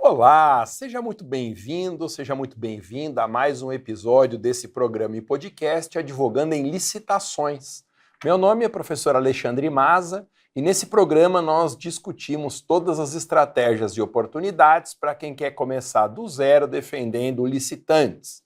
Olá, seja muito bem-vindo, seja muito bem-vinda a mais um episódio desse programa e podcast Advogando em Licitações. Meu nome é professor Alexandre Maza e nesse programa nós discutimos todas as estratégias e oportunidades para quem quer começar do zero defendendo licitantes.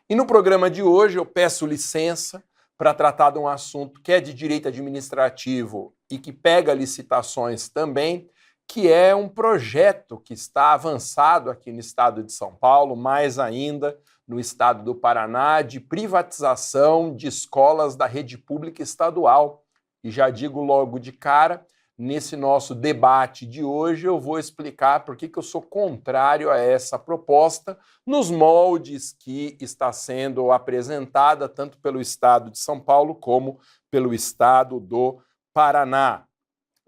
E no programa de hoje eu peço licença para tratar de um assunto que é de direito administrativo e que pega licitações também, que é um projeto que está avançado aqui no estado de São Paulo, mais ainda no estado do Paraná, de privatização de escolas da rede pública estadual. E já digo logo de cara, nesse nosso debate de hoje, eu vou explicar por que eu sou contrário a essa proposta, nos moldes que está sendo apresentada tanto pelo estado de São Paulo como pelo estado do Paraná.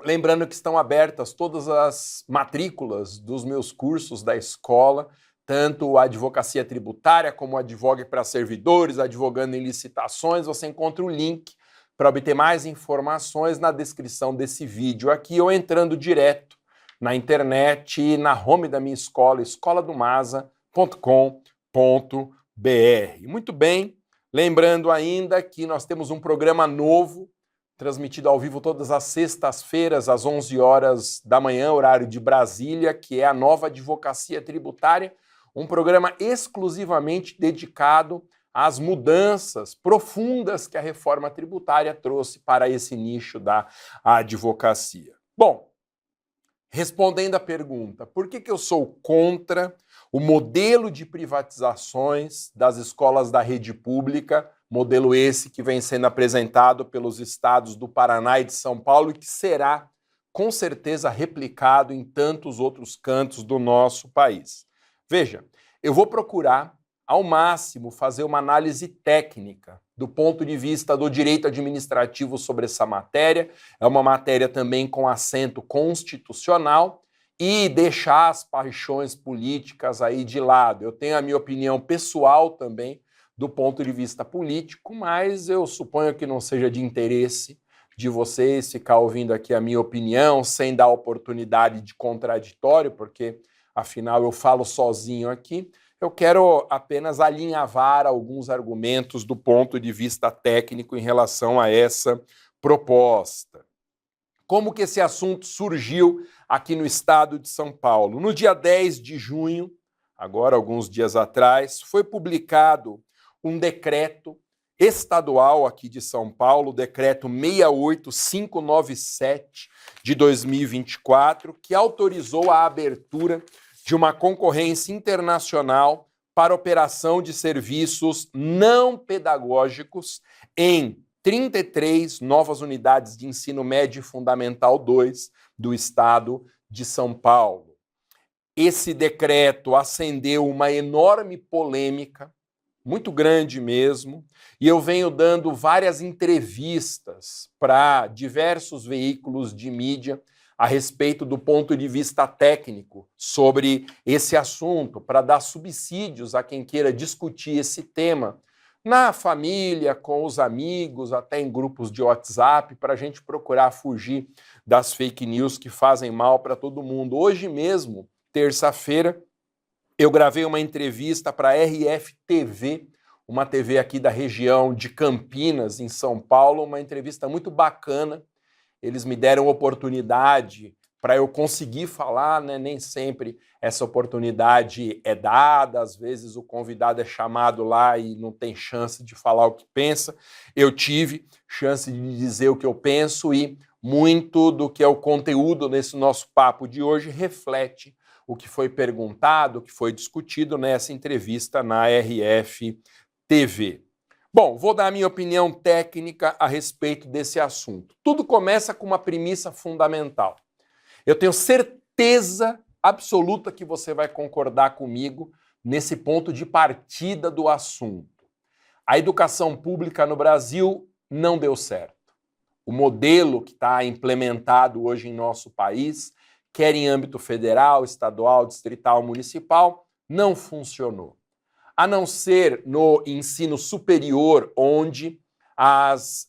Lembrando que estão abertas todas as matrículas dos meus cursos da escola, tanto a advocacia tributária como advogue para servidores, advogando em licitações. Você encontra o link para obter mais informações na descrição desse vídeo aqui ou entrando direto na internet e na home da minha escola, escoladomasa.com.br. Muito bem, lembrando ainda que nós temos um programa novo, transmitido ao vivo todas as sextas-feiras, às 11 horas da manhã, horário de Brasília, que é a Nova Advocacia Tributária, um programa exclusivamente dedicado às mudanças profundas que a reforma tributária trouxe para esse nicho da advocacia. Bom, respondendo à pergunta, por que eu sou contra o modelo de privatizações das escolas da rede pública, modelo esse que vem sendo apresentado pelos estados do Paraná e de São Paulo e que será, com certeza, replicado em tantos outros cantos do nosso país? Veja, eu vou procurar, ao máximo, fazer uma análise técnica do ponto de vista do direito administrativo sobre essa matéria. É uma matéria também com assento constitucional e deixar as paixões políticas aí de lado. Eu tenho a minha opinião pessoal também do ponto de vista político, mas eu suponho que não seja de interesse de vocês ficar ouvindo aqui a minha opinião sem dar oportunidade de contraditório, porque afinal eu falo sozinho aqui. Eu quero apenas alinhavar alguns argumentos do ponto de vista técnico em relação a essa proposta. Como que esse assunto surgiu aqui no estado de São Paulo? No dia 10 de junho, agora alguns dias atrás, foi publicado um decreto estadual aqui de São Paulo, o decreto 68597 de 2024, que autorizou a abertura de uma concorrência internacional para operação de serviços não pedagógicos em 33 novas unidades de ensino médio e fundamental 2 do estado de São Paulo. Esse decreto acendeu uma enorme polêmica, muito grande mesmo, e eu venho dando várias entrevistas para diversos veículos de mídia a respeito do ponto de vista técnico sobre esse assunto, para dar subsídios a quem queira discutir esse tema na família, com os amigos, até em grupos de WhatsApp, para a gente procurar fugir das fake news que fazem mal para todo mundo. Hoje mesmo, terça-feira, eu gravei uma entrevista para a RF-TV, uma TV aqui da região de Campinas, em São Paulo, uma entrevista muito bacana. Eles me deram oportunidade para eu conseguir falar, né? Nem sempre essa oportunidade é dada, às vezes o convidado é chamado lá e não tem chance de falar o que pensa. Eu tive chance de dizer o que eu penso e muito do que é o conteúdo nesse nosso papo de hoje reflete o que foi perguntado, o que foi discutido nessa entrevista na RF-TV. Bom, vou dar a minha opinião técnica a respeito desse assunto. Tudo começa com uma premissa fundamental. Eu tenho certeza absoluta que você vai concordar comigo nesse ponto de partida do assunto. A educação pública no Brasil não deu certo. O modelo que está implementado hoje em nosso país, quer em âmbito federal, estadual, distrital, municipal, não funcionou. A não ser no ensino superior, onde as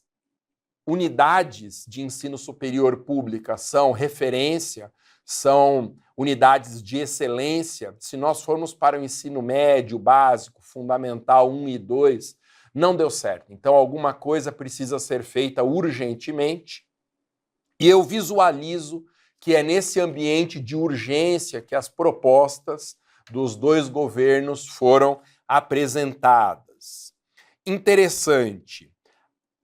unidades de ensino superior pública são referência, são unidades de excelência. Se nós formos para o ensino médio, básico, fundamental 1 e 2, não deu certo. Então, alguma coisa precisa ser feita urgentemente. E eu visualizo que é nesse ambiente de urgência que as propostas dos dois governos foram apresentadas. Interessante.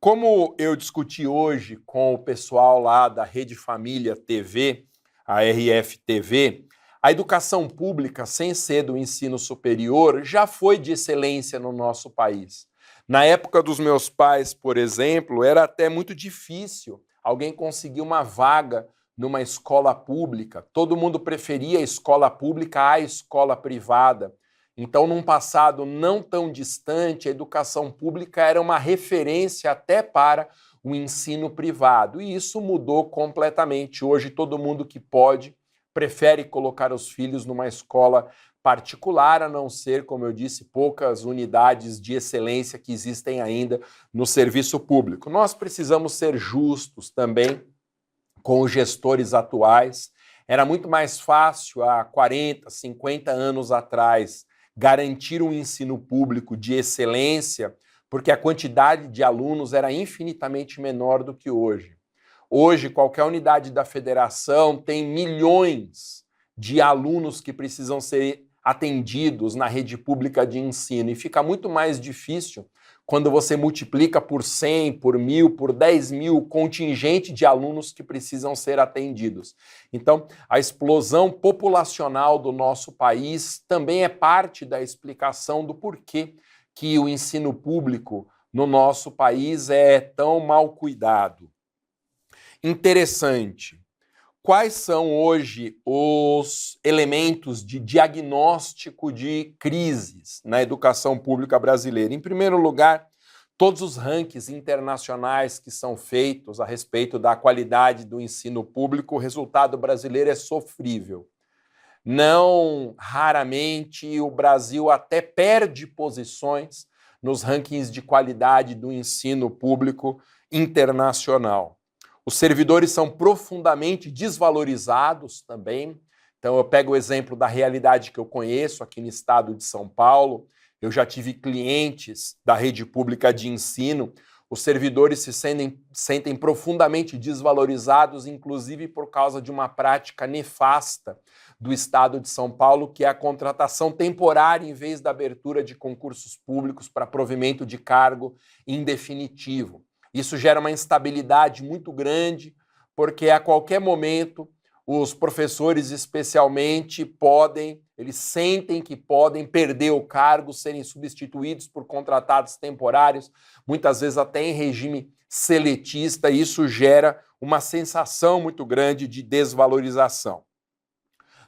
Como eu discuti hoje com o pessoal lá da Rede Família TV, a RFTV, a educação pública, sem ser do ensino superior, já foi de excelência no nosso país. Na época dos meus pais, por exemplo, era até muito difícil alguém conseguir uma vaga numa escola pública. Todo mundo preferia a escola pública à escola privada. Então, num passado não tão distante, a educação pública era uma referência até para o ensino privado. E isso mudou completamente. Hoje, todo mundo que pode prefere colocar os filhos numa escola particular, a não ser, como eu disse, poucas unidades de excelência que existem ainda no serviço público. Nós precisamos ser justos também com os gestores atuais. Era muito mais fácil há 40, 50 anos atrás garantir um ensino público de excelência, porque a quantidade de alunos era infinitamente menor do que hoje. Hoje, qualquer unidade da federação tem milhões de alunos que precisam ser atendidos na rede pública de ensino, e fica muito mais difícil quando você multiplica por 100, por 1.000, por 10.000 o contingente de alunos que precisam ser atendidos. Então, a explosão populacional do nosso país também é parte da explicação do porquê que o ensino público no nosso país é tão mal cuidado. Interessante. Quais são hoje os elementos de diagnóstico de crises na educação pública brasileira? Em primeiro lugar, todos os rankings internacionais que são feitos a respeito da qualidade do ensino público, o resultado brasileiro é sofrível. Não raramente o Brasil até perde posições nos rankings de qualidade do ensino público internacional. Os servidores são profundamente desvalorizados também. Então, eu pego o exemplo da realidade que eu conheço aqui no estado de São Paulo. Eu já tive clientes da rede pública de ensino. Os servidores se sentem profundamente desvalorizados, inclusive por causa de uma prática nefasta do estado de São Paulo, que é a contratação temporária em vez da abertura de concursos públicos para provimento de cargo indefinitivo. Isso gera uma instabilidade muito grande, porque a qualquer momento os professores especialmente eles sentem que podem perder o cargo, serem substituídos por contratados temporários, muitas vezes até em regime seletista, e isso gera uma sensação muito grande de desvalorização.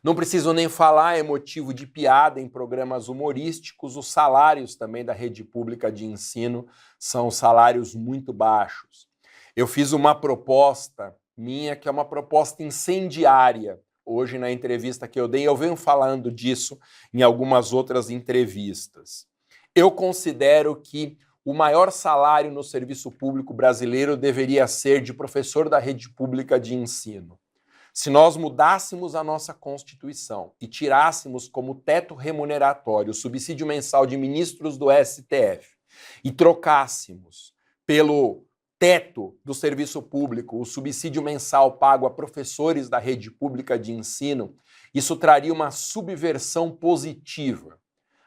Não preciso nem falar, é motivo de piada em programas humorísticos, os salários também da rede pública de ensino são salários muito baixos. Eu fiz uma proposta minha, que é uma proposta incendiária. Hoje, na entrevista que eu dei, eu venho falando disso em algumas outras entrevistas. Eu considero que o maior salário no serviço público brasileiro deveria ser de professor da rede pública de ensino. Se nós mudássemos a nossa Constituição e tirássemos como teto remuneratório o subsídio mensal de ministros do STF e trocássemos pelo teto do serviço público o subsídio mensal pago a professores da rede pública de ensino, isso traria uma subversão positiva.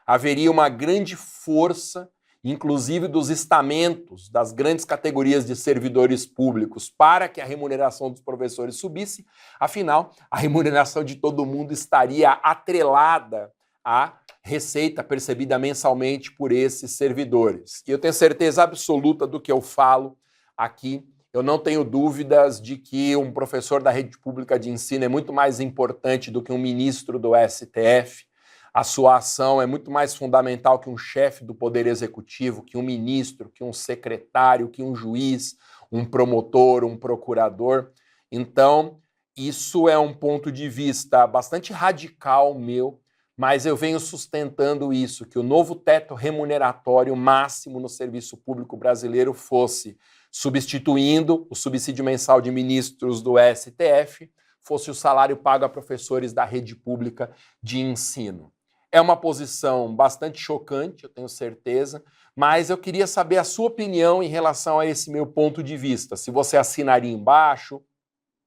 Haveria uma grande força, inclusive dos estamentos das grandes categorias de servidores públicos, para que a remuneração dos professores subisse. Afinal, a remuneração de todo mundo estaria atrelada à receita percebida mensalmente por esses servidores. E eu tenho certeza absoluta do que eu falo aqui. Eu não tenho dúvidas de que um professor da rede pública de ensino é muito mais importante do que um ministro do STF. A sua ação é muito mais fundamental que um chefe do Poder Executivo, que um ministro, que um secretário, que um juiz, um promotor, um procurador. Então, isso é um ponto de vista bastante radical meu, mas eu venho sustentando isso, que o novo teto remuneratório máximo no serviço público brasileiro fosse substituindo o subsídio mensal de ministros do STF, fosse o salário pago a professores da rede pública de ensino. É uma posição bastante chocante, eu tenho certeza, mas eu queria saber a sua opinião em relação a esse meu ponto de vista. Se você assinaria embaixo,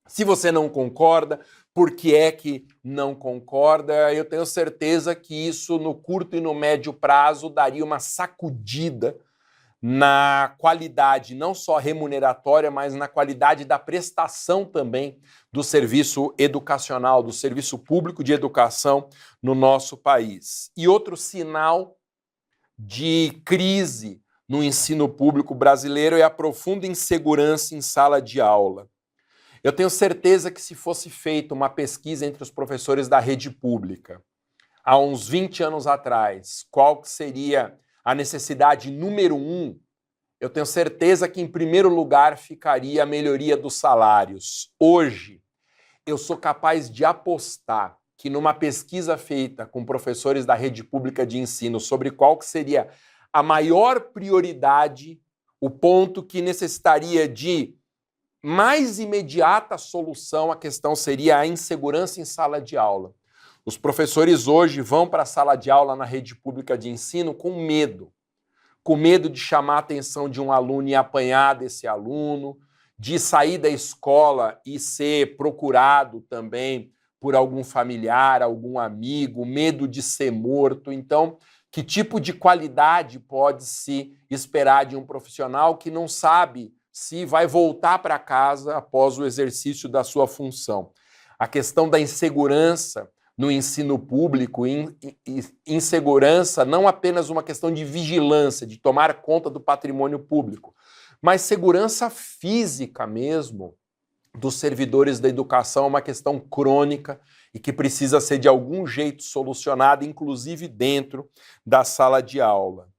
se você não concorda, por que é que não concorda? Eu tenho certeza que isso, no curto e no médio prazo, daria uma sacudida na qualidade não só remuneratória, mas na qualidade da prestação também do serviço educacional, do serviço público de educação no nosso país. E outro sinal de crise no ensino público brasileiro é a profunda insegurança em sala de aula. Eu tenho certeza que se fosse feita uma pesquisa entre os professores da rede pública, há uns 20 anos atrás, qual seria a necessidade número 1, eu tenho certeza que em primeiro lugar ficaria a melhoria dos salários. Hoje, eu sou capaz de apostar que numa pesquisa feita com professores da rede pública de ensino sobre qual que seria a maior prioridade, o ponto que necessitaria de mais imediata solução, a questão seria a insegurança em sala de aula. Os professores hoje vão para a sala de aula na rede pública de ensino com medo de chamar a atenção de um aluno e apanhar desse aluno, de sair da escola e ser procurado também por algum familiar, algum amigo, medo de ser morto. Então, que tipo de qualidade pode-se esperar de um profissional que não sabe se vai voltar para casa após o exercício da sua função? A questão da insegurança no ensino público, insegurança não apenas uma questão de vigilância, de tomar conta do patrimônio público, mas segurança física mesmo dos servidores da educação é uma questão crônica e que precisa ser de algum jeito solucionada, inclusive dentro da sala de aula.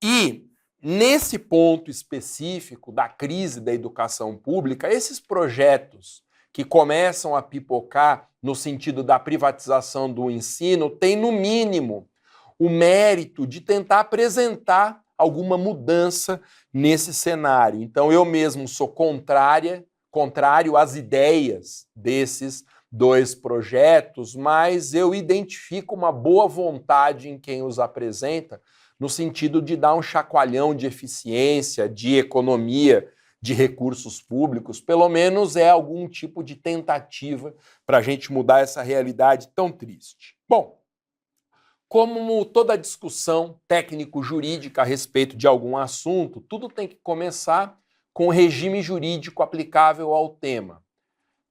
E nesse ponto específico da crise da educação pública, esses projetos que começam a pipocar no sentido da privatização do ensino têm, no mínimo, o mérito de tentar apresentar alguma mudança nesse cenário. Então, eu mesmo sou contrário às ideias desses dois projetos, mas eu identifico uma boa vontade em quem os apresenta, no sentido de dar um chacoalhão de eficiência, de economia de recursos públicos. Pelo menos é algum tipo de tentativa para a gente mudar essa realidade tão triste. Bom, como toda discussão técnico-jurídica a respeito de algum assunto, tudo tem que começar com o regime jurídico aplicável ao tema.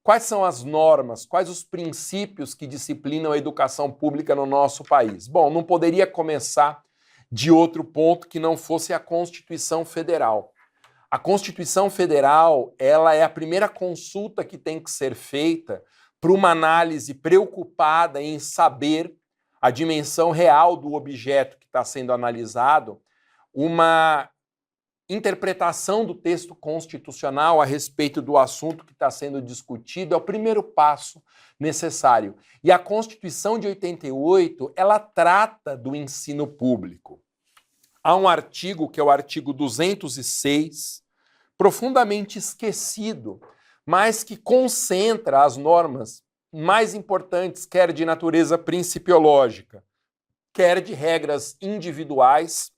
Quais são as normas, quais os princípios que disciplinam a educação pública no nosso país? Bom, não poderia começar de outro ponto que não fosse a Constituição Federal. A Constituição Federal, ela é a primeira consulta que tem que ser feita para uma análise preocupada em saber a dimensão real do objeto que está sendo analisado, uma interpretação do texto constitucional a respeito do assunto que está sendo discutido é o primeiro passo necessário. E a Constituição de 88, ela trata do ensino público. Há um artigo, que é o artigo 206, profundamente esquecido, mas que concentra as normas mais importantes, quer de natureza principiológica, quer de regras individuais.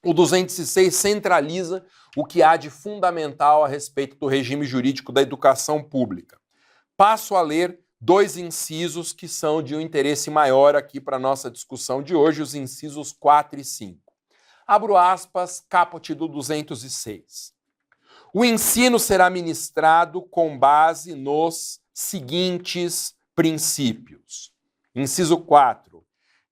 O 206 centraliza o que há de fundamental a respeito do regime jurídico da educação pública. Passo a ler dois incisos que são de um interesse maior aqui para a nossa discussão de hoje, os incisos 4 e 5. Abro aspas, caput do 206. O ensino será ministrado com base nos seguintes princípios. Inciso 4.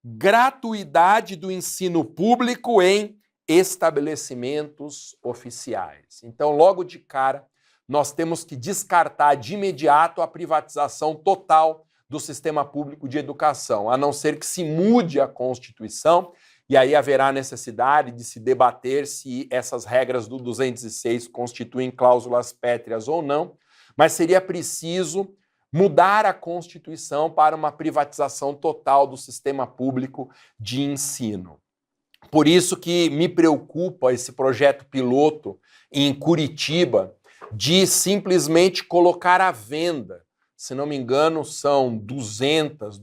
Gratuidade do ensino público em estabelecimentos oficiais. Então, logo de cara, nós temos que descartar de imediato a privatização total do sistema público de educação, a não ser que se mude a Constituição, e aí haverá necessidade de se debater se essas regras do 206 constituem cláusulas pétreas ou não, mas seria preciso mudar a Constituição para uma privatização total do sistema público de ensino. Por isso que me preocupa esse projeto piloto em Curitiba de simplesmente colocar à venda. Se não me engano, são 200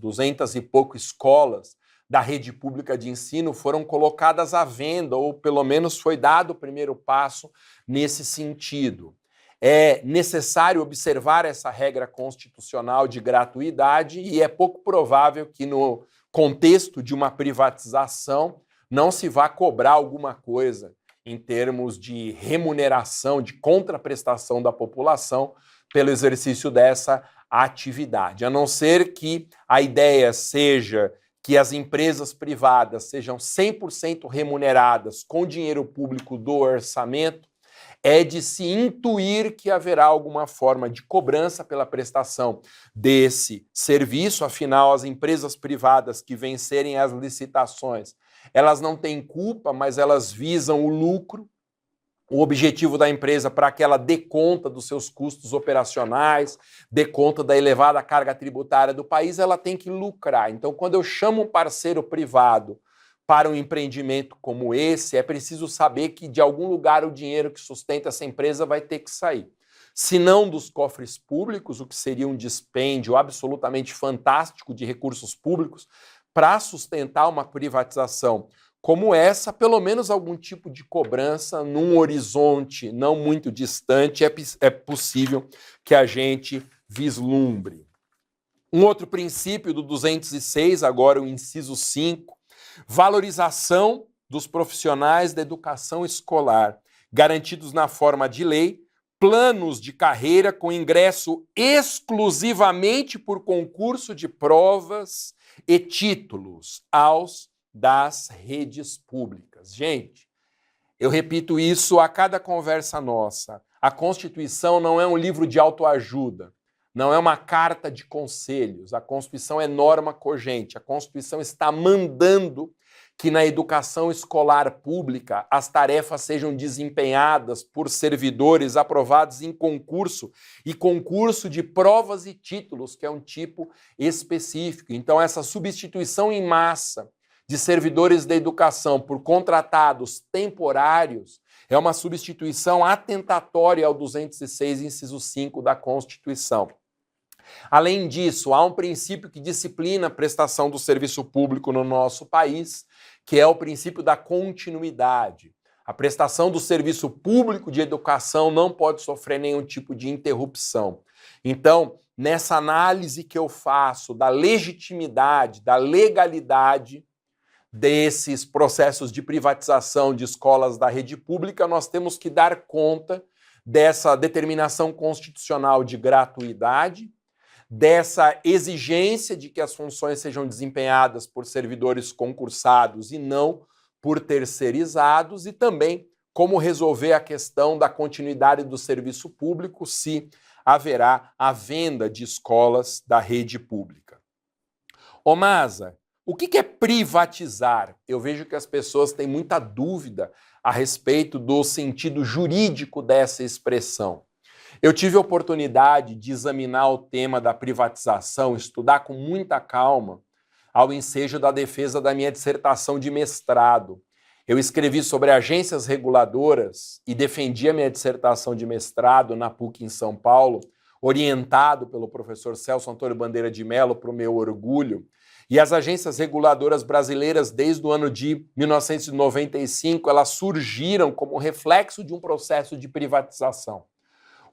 e pouco escolas da rede pública de ensino foram colocadas à venda, ou pelo menos foi dado o primeiro passo nesse sentido. É necessário observar essa regra constitucional de gratuidade e é pouco provável que no contexto de uma privatização não se vá cobrar alguma coisa em termos de remuneração, de contraprestação da população pelo exercício dessa atividade, a não ser que a ideia seja que as empresas privadas sejam 100% remuneradas com dinheiro público do orçamento, é de se intuir que haverá alguma forma de cobrança pela prestação desse serviço, afinal, as empresas privadas que vencerem as licitações, elas não têm culpa, mas elas visam o lucro. O objetivo da empresa para que ela dê conta dos seus custos operacionais, dê conta da elevada carga tributária do país, ela tem que lucrar. Então, quando eu chamo um parceiro privado para um empreendimento como esse, é preciso saber que de algum lugar o dinheiro que sustenta essa empresa vai ter que sair. Se não dos cofres públicos, o que seria um dispêndio absolutamente fantástico de recursos públicos para sustentar uma privatização como essa, pelo menos algum tipo de cobrança num horizonte não muito distante é possível que a gente vislumbre. Um outro princípio do 206, agora o inciso 5, valorização dos profissionais da educação escolar, garantidos na forma de lei, planos de carreira com ingresso exclusivamente por concurso de provas e títulos aos das redes públicas. Gente, eu repito isso a cada conversa nossa. A Constituição não é um livro de autoajuda, não é uma carta de conselhos. A Constituição é norma cogente. A Constituição está mandando que na educação escolar pública as tarefas sejam desempenhadas por servidores aprovados em concurso e concurso de provas e títulos, que é um tipo específico. Então, essa substituição em massa de servidores da educação por contratados temporários é uma substituição atentatória ao 206, inciso 5 da Constituição. Além disso, há um princípio que disciplina a prestação do serviço público no nosso país, que é o princípio da continuidade. A prestação do serviço público de educação não pode sofrer nenhum tipo de interrupção. Então, nessa análise que eu faço da legitimidade, da legalidade desses processos de privatização de escolas da rede pública, nós temos que dar conta dessa determinação constitucional de gratuidade, dessa exigência de que as funções sejam desempenhadas por servidores concursados e não por terceirizados, e também como resolver a questão da continuidade do serviço público se haverá a venda de escolas da rede pública. Ô Maza, o que é privatizar? Eu vejo que as pessoas têm muita dúvida a respeito do sentido jurídico dessa expressão. Eu tive a oportunidade de examinar o tema da privatização, estudar com muita calma, ao ensejo da defesa da minha dissertação de mestrado. Eu escrevi sobre agências reguladoras e defendi a minha dissertação de mestrado na PUC em São Paulo, orientado pelo professor Celso Antônio Bandeira de Mello, para o meu orgulho. E as agências reguladoras brasileiras, desde o ano de 1995, elas surgiram como reflexo de um processo de privatização.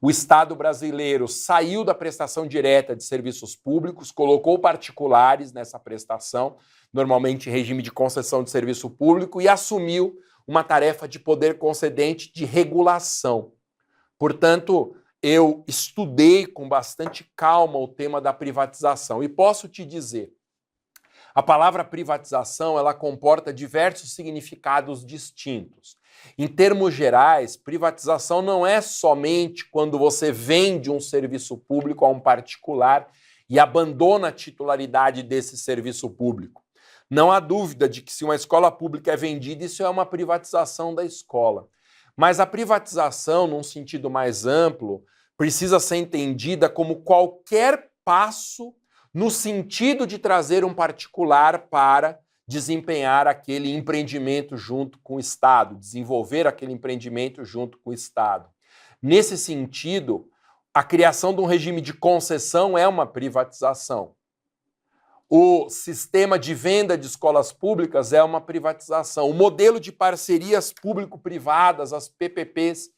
O Estado brasileiro saiu da prestação direta de serviços públicos, colocou particulares nessa prestação, normalmente em regime de concessão de serviço público, e assumiu uma tarefa de poder concedente de regulação. Portanto, eu estudei com bastante calma o tema da privatização e posso te dizer, a palavra privatização, ela comporta diversos significados distintos. Em termos gerais, privatização não é somente quando você vende um serviço público a um particular e abandona a titularidade desse serviço público. Não há dúvida de que se uma escola pública é vendida, isso é uma privatização da escola. Mas a privatização, num sentido mais amplo, precisa ser entendida como qualquer passo no sentido de trazer um particular para desempenhar aquele empreendimento junto com o Estado, desenvolver aquele empreendimento junto com o Estado. Nesse sentido, a criação de um regime de concessão é uma privatização. O sistema de venda de escolas públicas é uma privatização. O modelo de parcerias público-privadas, as PPPs,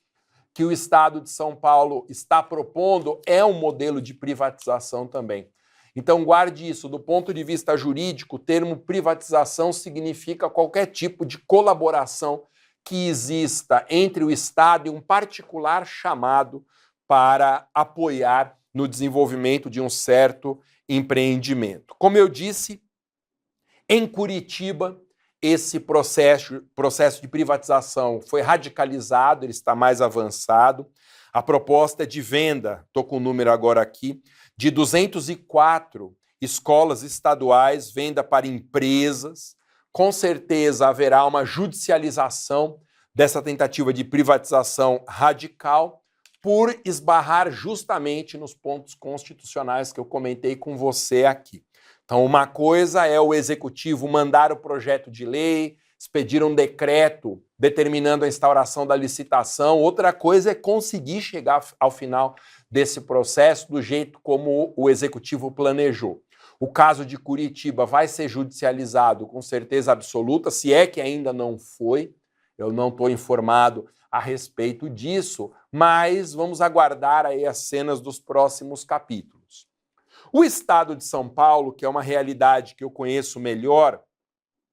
que o Estado de São Paulo está propondo, é um modelo de privatização também. Então, guarde isso. Do ponto de vista jurídico, o termo privatização significa qualquer tipo de colaboração que exista entre o Estado e um particular chamado para apoiar no desenvolvimento de um certo empreendimento. Como eu disse, em Curitiba, esse processo de privatização foi radicalizado, ele está mais avançado. A proposta é de venda, estou com o número agora aqui, de 204 escolas estaduais, venda para empresas. Com certeza haverá uma judicialização dessa tentativa de privatização radical por esbarrar justamente nos pontos constitucionais que eu comentei com você aqui. Então, uma coisa é o executivo mandar o projeto de lei, expedir um decreto determinando a instauração da licitação, outra coisa é conseguir chegar ao final desse processo do jeito como o executivo planejou. O caso de Curitiba vai ser judicializado com certeza absoluta, se é que ainda não foi, eu não estou informado a respeito disso, mas vamos aguardar aí as cenas dos próximos capítulos. O Estado de São Paulo, que é uma realidade que eu conheço melhor,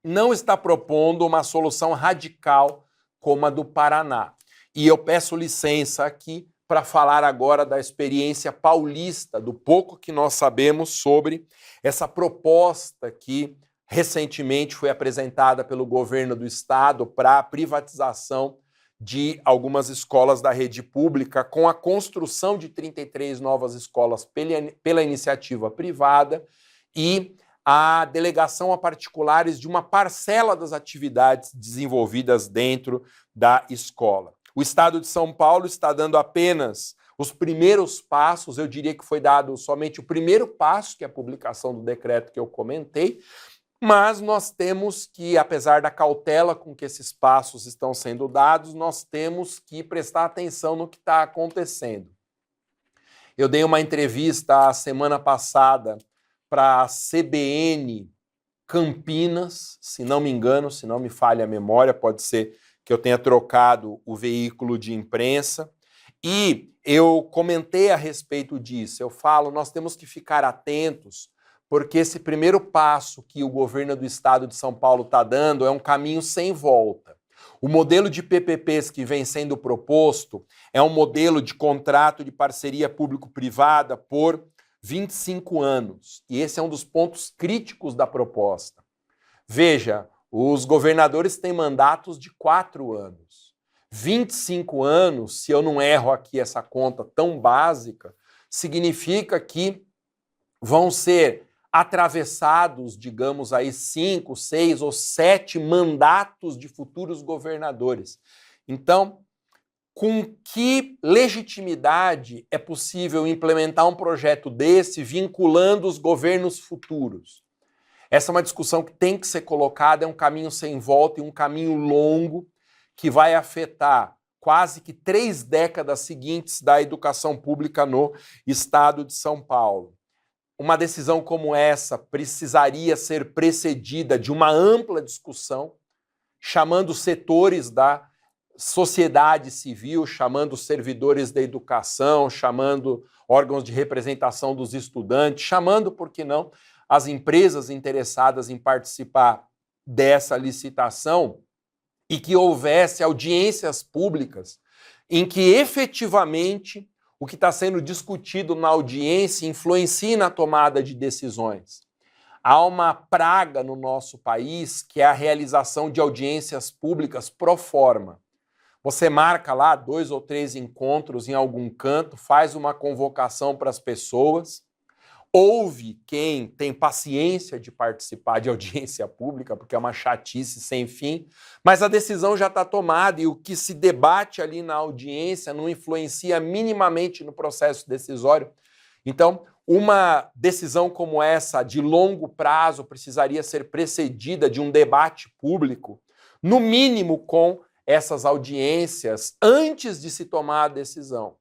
não está propondo uma solução radical como a do Paraná. E eu peço licença aqui para falar agora da experiência paulista, do pouco que nós sabemos sobre essa proposta que recentemente foi apresentada pelo governo do Estado para a privatização de algumas escolas da rede pública, com a construção de 33 novas escolas pela iniciativa privada e a delegação a particulares de uma parcela das atividades desenvolvidas dentro da escola. O Estado de São Paulo está dando apenas os primeiros passos, eu diria que foi dado somente o primeiro passo, que é a publicação do decreto que eu comentei, mas nós temos que, apesar da cautela com que esses passos estão sendo dados, nós temos que prestar atenção no que está acontecendo. Eu dei uma entrevista a semana passada para a CBN Campinas, se não me engano, se não me falha a memória, pode ser que eu tenha trocado o veículo de imprensa, e eu comentei a respeito disso. Eu falo, nós temos que ficar atentos, porque esse primeiro passo que o governo do Estado de São Paulo está dando é um caminho sem volta. O modelo de PPPs que vem sendo proposto é um modelo de contrato de parceria público-privada por 25 anos. E esse é um dos pontos críticos da proposta. Veja, os governadores têm mandatos de 4 anos. 25 anos, se eu não erro aqui essa conta tão básica, significa que vão ser atravessados, digamos aí, 5, 6 ou 7 mandatos de futuros governadores. Então, com que legitimidade é possível implementar um projeto desse vinculando os governos futuros? Essa é uma discussão que tem que ser colocada, é um caminho sem volta e um caminho longo que vai afetar quase que 3 décadas seguintes da educação pública no Estado de São Paulo. Uma decisão como essa precisaria ser precedida de uma ampla discussão, chamando setores da sociedade civil, chamando servidores da educação, chamando órgãos de representação dos estudantes, chamando, por que não, as empresas interessadas em participar dessa licitação e que houvesse audiências públicas em que efetivamente o que está sendo discutido na audiência influencia na tomada de decisões. Há uma praga no nosso país que é a realização de audiências públicas pro forma. Você marca lá 2 ou 3 encontros em algum canto, faz uma convocação para as pessoas, ouve quem tem paciência de participar de audiência pública, porque é uma chatice sem fim, mas a decisão já está tomada e o que se debate ali na audiência não influencia minimamente no processo decisório. Então, uma decisão como essa, de longo prazo, precisaria ser precedida de um debate público, no mínimo com essas audiências, antes de se tomar a decisão.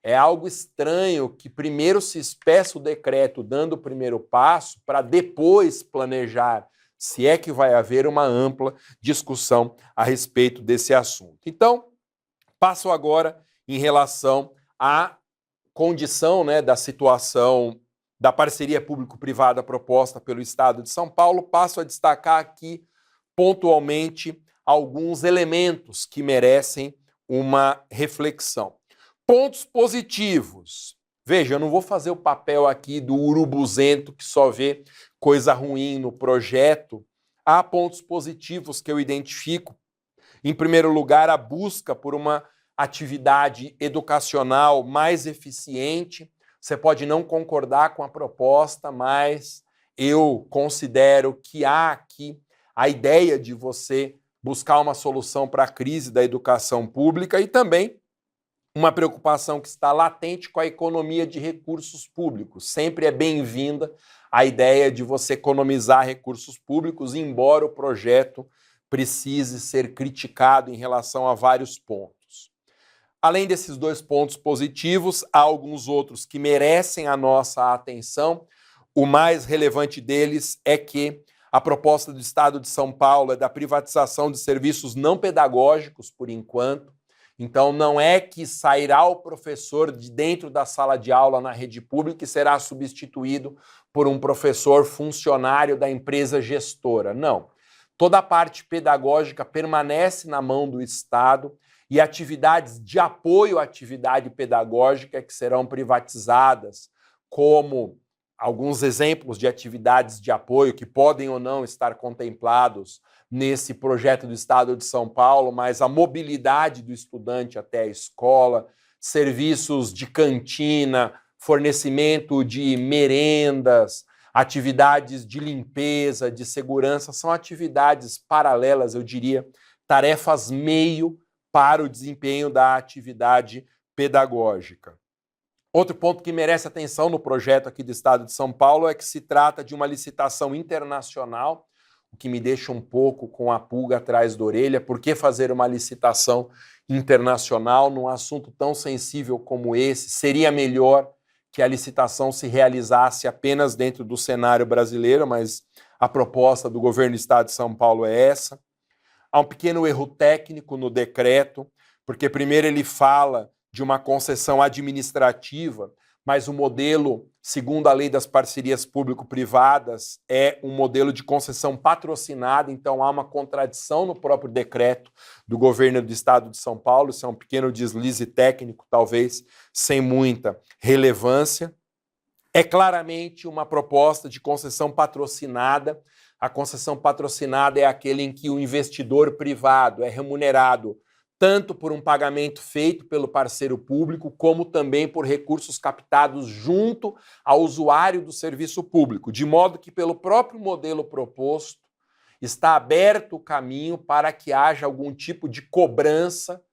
É algo estranho que primeiro se espeça o decreto dando o primeiro passo para depois planejar se é que vai haver uma ampla discussão a respeito desse assunto. Então, passo agora em relação à condição, da situação da parceria público-privada proposta pelo Estado de São Paulo, passo a destacar aqui pontualmente alguns elementos que merecem uma reflexão. Pontos positivos. Veja, eu não vou fazer o papel aqui do urubuzento que só vê coisa ruim no projeto. Há pontos positivos que eu identifico. Em primeiro lugar, a busca por uma atividade educacional mais eficiente. Você pode não concordar com a proposta, mas eu considero que há aqui a ideia de você buscar uma solução para a crise da educação pública e também uma preocupação que está latente com a economia de recursos públicos. Sempre é bem-vinda a ideia de você economizar recursos públicos, embora o projeto precise ser criticado em relação a vários pontos. Além desses dois pontos positivos, há alguns outros que merecem a nossa atenção. O mais relevante deles é que a proposta do Estado de São Paulo é da privatização de serviços não pedagógicos, por enquanto. Então, não é que sairá o professor de dentro da sala de aula na rede pública e será substituído por um professor funcionário da empresa gestora. Não. Toda a parte pedagógica permanece na mão do Estado e atividades de apoio à atividade pedagógica que serão privatizadas, como alguns exemplos de atividades de apoio que podem ou não estar contemplados nesse projeto do Estado de São Paulo, mas a mobilidade do estudante até a escola, serviços de cantina, fornecimento de merendas, atividades de limpeza, de segurança, são atividades paralelas, eu diria, tarefas meio para o desempenho da atividade pedagógica. Outro ponto que merece atenção no projeto aqui do Estado de São Paulo é que se trata de uma licitação internacional, o que me deixa um pouco com a pulga atrás da orelha. Por que fazer uma licitação internacional num assunto tão sensível como esse? Seria melhor que a licitação se realizasse apenas dentro do cenário brasileiro, mas a proposta do governo do Estado de São Paulo é essa. Há um pequeno erro técnico no decreto, porque primeiro ele fala de uma concessão administrativa, mas o modelo, segundo a lei das parcerias público-privadas, é um modelo de concessão patrocinada, então há uma contradição no próprio decreto do governo do Estado de São Paulo. Isso é um pequeno deslize técnico, talvez sem muita relevância. É claramente uma proposta de concessão patrocinada. A concessão patrocinada é aquele em que o investidor privado é remunerado tanto por um pagamento feito pelo parceiro público, como também por recursos captados junto ao usuário do serviço público, de modo que, pelo próprio modelo proposto, está aberto o caminho para que haja algum tipo de cobrança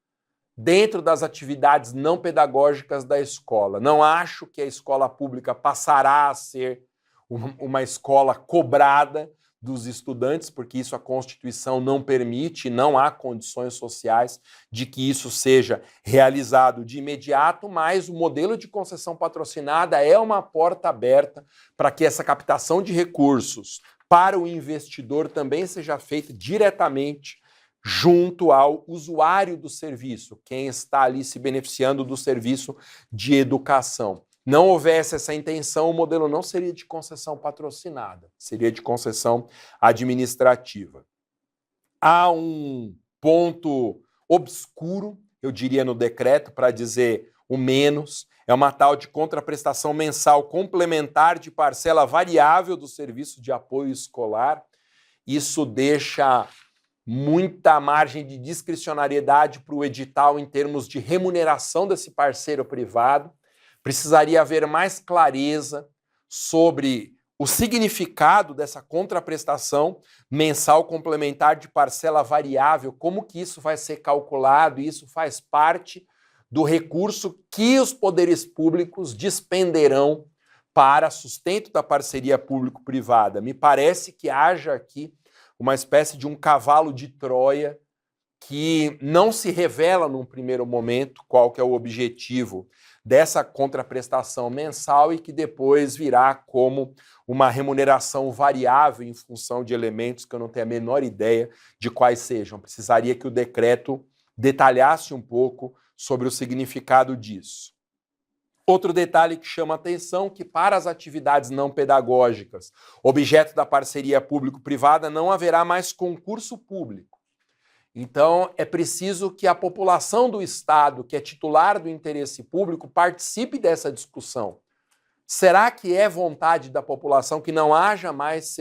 dentro das atividades não pedagógicas da escola. Não acho que a escola pública passará a ser uma escola cobrada dos estudantes, porque isso a Constituição não permite, não há condições sociais de que isso seja realizado de imediato, mas o modelo de concessão patrocinada é uma porta aberta para que essa captação de recursos para o investidor também seja feita diretamente junto ao usuário do serviço, quem está ali se beneficiando do serviço de educação. Não houvesse essa intenção, o modelo não seria de concessão patrocinada, seria de concessão administrativa. Há um ponto obscuro, eu diria, no decreto, para dizer o menos, é uma tal de contraprestação mensal complementar de parcela variável do serviço de apoio escolar. Isso deixa muita margem de discricionariedade para o edital em termos de remuneração desse parceiro privado. Precisaria haver mais clareza sobre o significado dessa contraprestação mensal complementar de parcela variável, como que isso vai ser calculado, e isso faz parte do recurso que os poderes públicos despenderão para sustento da parceria público-privada. Me parece que haja aqui uma espécie de um cavalo de Troia que não se revela num primeiro momento qual que é o objetivo dessa contraprestação mensal e que depois virá como uma remuneração variável em função de elementos que eu não tenho a menor ideia de quais sejam. Precisaria que o decreto detalhasse um pouco sobre o significado disso. Outro detalhe que chama a atenção, que para as atividades não pedagógicas, objeto da parceria público-privada, não haverá mais concurso público. Então, é preciso que a população do Estado, que é titular do interesse público, participe dessa discussão. Será que é vontade da população que não haja mais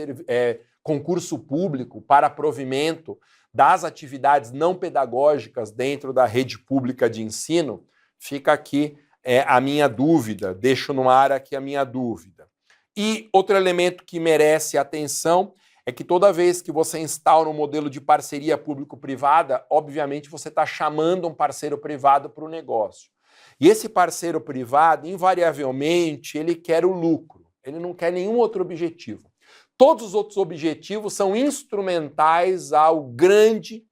concurso público para provimento das atividades não pedagógicas dentro da rede pública de ensino? Fica aqui a minha dúvida, deixo no ar aqui a minha dúvida. E outro elemento que merece atenção é que toda vez que você instaura um modelo de parceria público-privada, obviamente você está chamando um parceiro privado para o negócio. E esse parceiro privado, invariavelmente, ele quer o lucro, ele não quer nenhum outro objetivo. Todos os outros objetivos são instrumentais à grande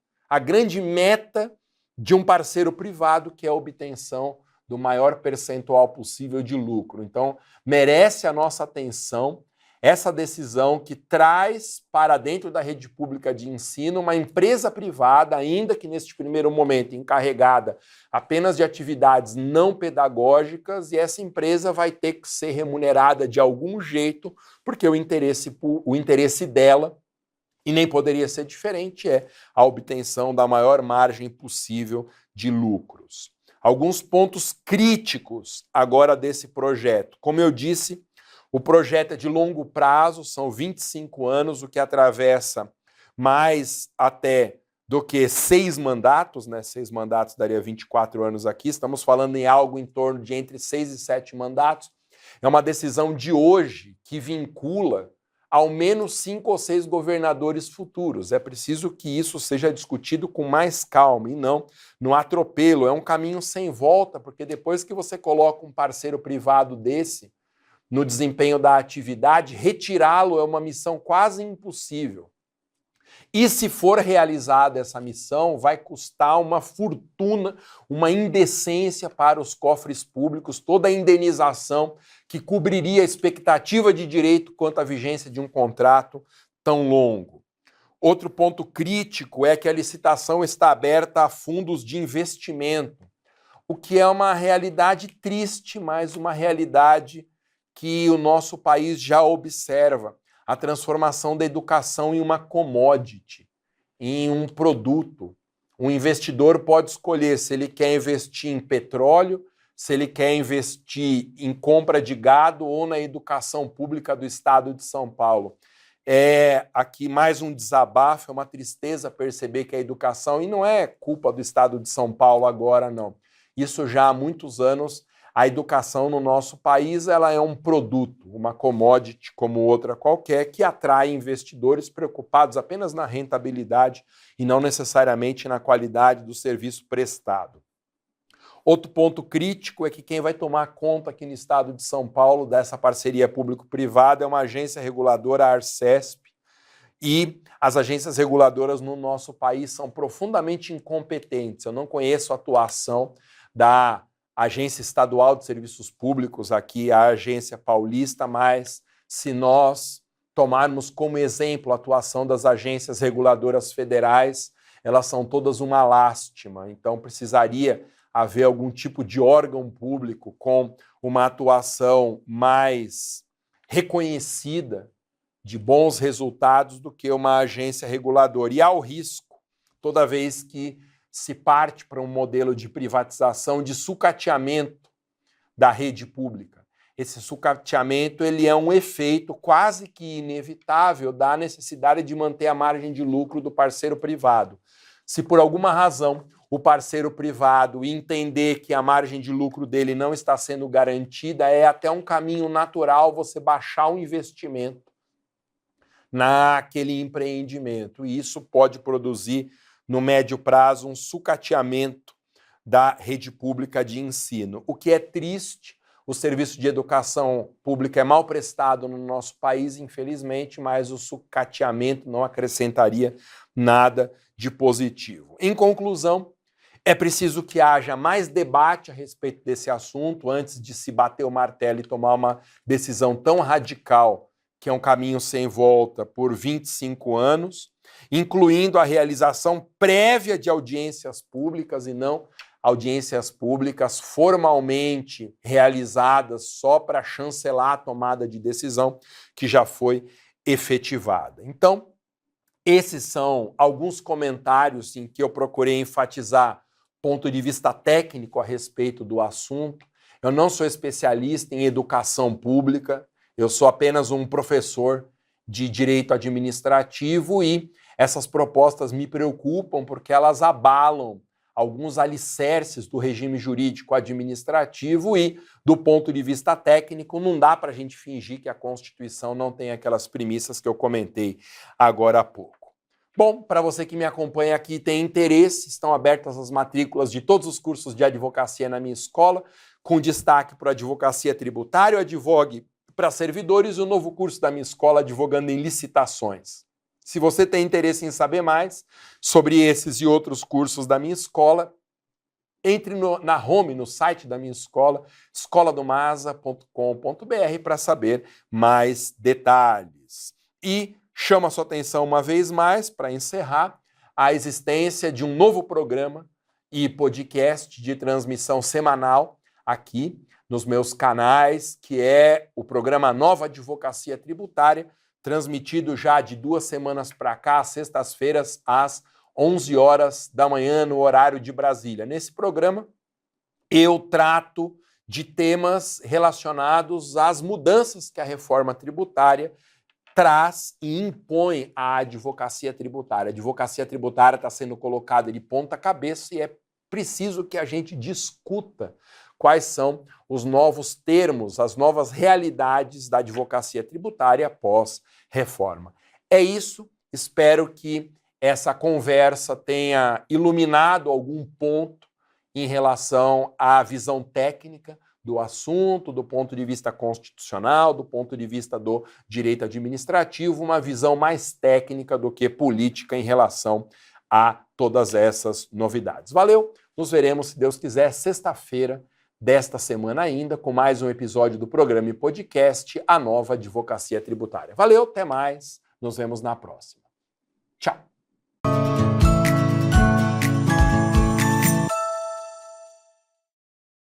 meta de um parceiro privado, que é a obtenção do maior percentual possível de lucro. Então, merece a nossa atenção essa decisão que traz para dentro da rede pública de ensino uma empresa privada, ainda que neste primeiro momento encarregada apenas de atividades não pedagógicas, e essa empresa vai ter que ser remunerada de algum jeito, porque o interesse dela, e nem poderia ser diferente, é a obtenção da maior margem possível de lucros. Alguns pontos críticos agora desse projeto. Como eu disse, o projeto é de longo prazo, são 25 anos, o que atravessa mais até do que 6 mandatos, né? 6 mandatos daria 24 anos aqui, estamos falando em algo em torno de entre 6 e 7 mandatos. É uma decisão de hoje que vincula ao menos 5 ou 6 governadores futuros. É preciso que isso seja discutido com mais calma e não no atropelo. É um caminho sem volta, porque depois que você coloca um parceiro privado desse no desempenho da atividade, retirá-lo é uma missão quase impossível. E se for realizada essa missão, vai custar uma fortuna, uma indecência para os cofres públicos, toda a indenização que cobriria a expectativa de direito quanto à vigência de um contrato tão longo. Outro ponto crítico é que a licitação está aberta a fundos de investimento, o que é uma realidade triste, mas uma realidade que o nosso país já observa. A transformação da educação em uma commodity, em um produto. Um investidor pode escolher se ele quer investir em petróleo, se ele quer investir em compra de gado ou na educação pública do Estado de São Paulo. É aqui mais um desabafo, é uma tristeza perceber que a educação, e não é culpa do Estado de São Paulo agora, não. Isso já há muitos anos. A educação no nosso país ela é um produto, uma commodity como outra qualquer, que atrai investidores preocupados apenas na rentabilidade e não necessariamente na qualidade do serviço prestado. Outro ponto crítico é que quem vai tomar conta aqui no estado de São Paulo dessa parceria público-privada é uma agência reguladora, a Arcesp, e as agências reguladoras no nosso país são profundamente incompetentes. Eu não conheço a atuação da Agência Estadual de Serviços Públicos, aqui a Agência Paulista, mas se nós tomarmos como exemplo a atuação das agências reguladoras federais, elas são todas uma lástima. Então precisaria haver algum tipo de órgão público com uma atuação mais reconhecida de bons resultados do que uma agência reguladora. E há o risco, toda vez que se parte para um modelo de privatização, de sucateamento da rede pública. Esse sucateamento ele é um efeito quase que inevitável da necessidade de manter a margem de lucro do parceiro privado. Se por alguma razão o parceiro privado entender que a margem de lucro dele não está sendo garantida, é até um caminho natural você baixar o investimento naquele empreendimento. E isso pode produzir no médio prazo, um sucateamento da rede pública de ensino. O que é triste, O serviço de educação pública é mal prestado no nosso país, infelizmente, mas o sucateamento não acrescentaria nada de positivo. Em conclusão, é preciso que haja mais debate a respeito desse assunto antes de se bater o martelo e tomar uma decisão tão radical, que é um caminho sem volta, por 25 anos, incluindo a realização prévia de audiências públicas e não audiências públicas formalmente realizadas só para chancelar a tomada de decisão que já foi efetivada. Então, esses são alguns comentários em que eu procurei enfatizar ponto de vista técnico a respeito do assunto. Eu não sou especialista em educação pública, eu sou apenas um professor de direito administrativo e essas propostas me preocupam porque elas abalam alguns alicerces do regime jurídico administrativo e, do ponto de vista técnico, não dá para a gente fingir que a Constituição não tem aquelas premissas que eu comentei agora há pouco. Bom, para você que me acompanha aqui e tem interesse, estão abertas as matrículas de todos os cursos de advocacia na minha escola, com destaque para advocacia tributária, advogue para servidores e o novo curso da minha escola, advogando em licitações. Se você tem interesse em saber mais sobre esses e outros cursos da minha escola, entre na home, no site da minha escola, escoladomasa.com.br, para saber mais detalhes. E chamo a sua atenção uma vez mais, para encerrar, a existência de um novo programa e podcast de transmissão semanal aqui nos meus canais, que é o programa Nova Advocacia Tributária, transmitido já de 2 semanas para cá, às sextas-feiras, às 11 horas da manhã, no horário de Brasília. Nesse programa, eu trato de temas relacionados às mudanças que a reforma tributária traz e impõe à advocacia tributária. A advocacia tributária está sendo colocada de ponta cabeça e é preciso que a gente discuta quais são os novos termos, as novas realidades da advocacia tributária pós-reforma. É isso, espero que essa conversa tenha iluminado algum ponto em relação à visão técnica do assunto, do ponto de vista constitucional, do ponto de vista do direito administrativo, uma visão mais técnica do que política em relação a todas essas novidades. Valeu, nos veremos, se Deus quiser, sexta-feira desta semana ainda, com mais um episódio do programa e podcast A Nova Advocacia Tributária. Valeu, até mais, nos vemos na próxima. Tchau!